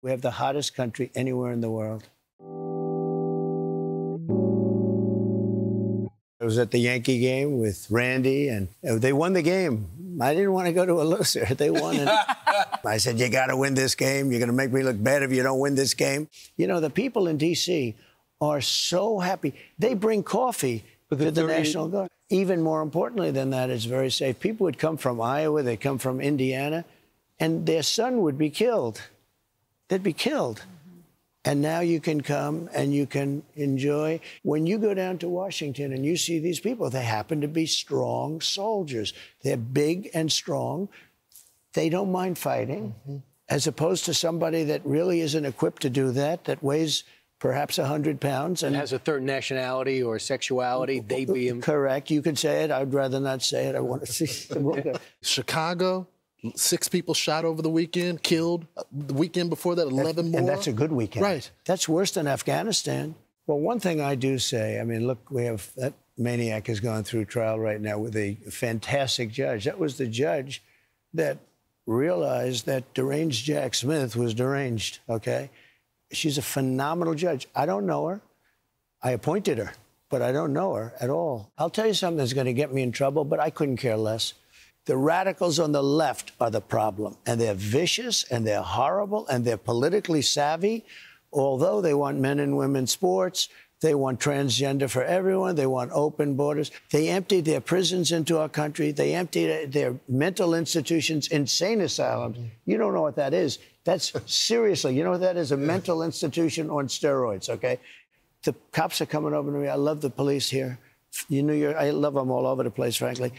We have the hottest country anywhere in the world. I was at the Yankee game with Randy, and they won the game. I didn't want to go to a loser. They won. And I said, you got to win this game. You're going to make me look bad if you don't win this game. You know, the people in D.C. are so happy. They bring coffee to the National Guard. Even more importantly than that, it's very safe. People would come from Iowa. They'd come from Indiana, and their son would be killed. They'd be killed. And now you can come and you can enjoy. When you go down to Washington and you see these people, they happen to be strong soldiers. They're big and strong. They don't mind fighting, as opposed to somebody that really isn't equipped to do that, that weighs perhaps 100 pounds. And has a third nationality or sexuality. They be him. Correct. You can say it. I'd rather not say it. I want to see Chicago. 6 people shot over the weekend, killed. The weekend before that, 11 more. And that's a good weekend. Right. That's worse than Afghanistan. Well, one thing I do say, I mean, look, we have that maniac has gone through trial right now with a fantastic judge. That was the judge that realized that deranged Jack Smith was deranged, okay? She's a phenomenal judge. I don't know her. I appointed her, but I don't know her at all. I'll tell you something that's going to get me in trouble, but I couldn't care less. The radicals on the left are the problem, and they're vicious, and they're horrible, and they're politically savvy, although they want men and women sports, they want transgender for everyone, they want open borders. They emptied their prisons into our country. They emptied their mental institutions, insane asylums. You don't know what that is. That's seriously, you know what that is? A mental institution on steroids, okay? The cops are coming over to me. I love the police here. You know, I love them all over the place, frankly.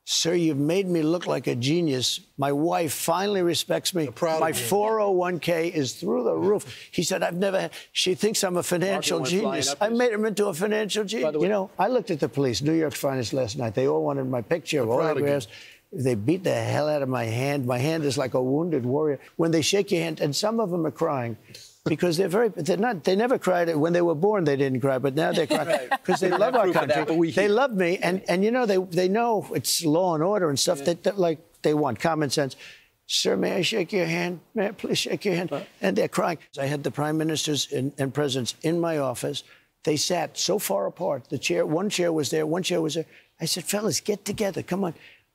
Sir, you've made me look like a genius. My wife finally respects me. My 401k is through the roof. He said, she thinks I'm a financial genius. I made him into a financial genius. You know, I looked at the police, New York's finest last night. They all wanted my picture, autographs. They beat the hell out of my hand. My hand is like a wounded warrior. When they shake your hand, and some of them are crying. Because they never cried. When they were born, they didn't cry, but now they cry because they love our country. They love me, and you know, they know it's law and order and stuff that like they want common sense. Sir, may I shake your hand? May I please shake your hand? And they're crying. I had the prime ministers and presidents in my office. They sat so far apart. One chair was there, one chair was there. I said, fellas, get together, come on.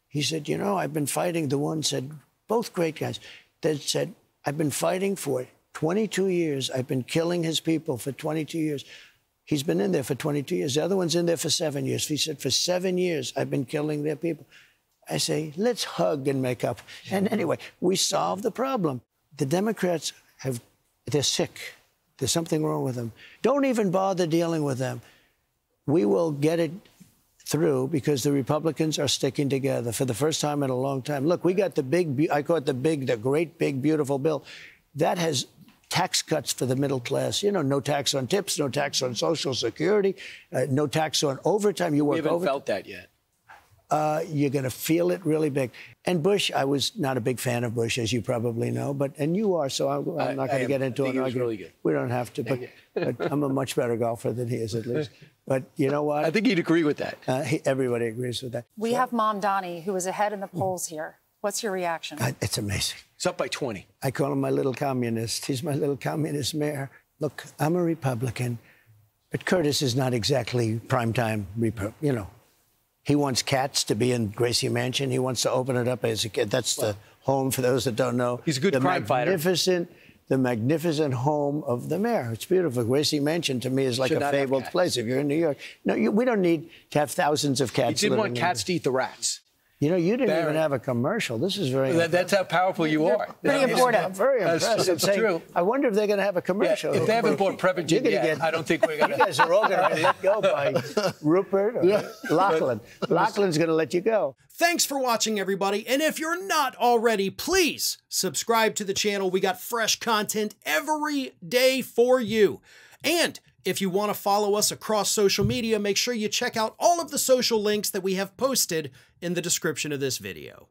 He said, you know, I've been fighting. The one said, both great guys. They said, I've been fighting for 22 years. I've been killing his people for 22 years. He's been in there for 22 years. The other one's in there for 7 years. He said, for 7 years, I've been killing their people. I say, let's hug and make up. And anyway, we solved the problem. The Democrats they're sick. There's something wrong with them. Don't even bother dealing with them. We will get it through because the Republicans are sticking together for the first time in a long time. Look, we got I call it the great, big, beautiful bill. That has tax cuts for the middle class. You know, no tax on tips, no tax on Social Security, no tax on overtime. You work overtime. We haven't felt that yet. You're going to feel it really big. And Bush, I was not a big fan of Bush, as you probably know, and you are, so I'm not going to get into an argument. Really good. We don't have to, but I'm a much better golfer than he is, at least. But you know what? I think he'd agree with that. Everybody agrees with that. We have Mamdani, who is ahead in the polls here. What's your reaction? It's amazing. It's up by 20. I call him my little communist. He's my little communist mayor. Look, I'm a Republican, but Curtis is not exactly primetime Republican. You know, he wants cats to be in Gracie Mansion. He wants to open it up as a kid. That's the home, for those that don't know. He's a good crime fighter. The magnificent home of the mayor. It's beautiful. Gracie Mansion, to me, is like a fabled place. If you're in New York. No, we don't need to have thousands of cats. You didn't want cats to eat the rats. You know, you didn't even have a commercial. This is very That's how powerful you are. Pretty important. I'm very impressed. That's true. I wonder if they're going to have a commercial. Yeah, if they haven't bought Prevagen yet, I don't think we're going to. You guys are all going to be let go by Rupert or Lachlan. Lachlan's going to let you go. Thanks for watching, everybody. And if you're not already, please subscribe to the channel. We got fresh content every day for you. And if you want to follow us across social media, make sure you check out all of the social links that we have posted in the description of this video.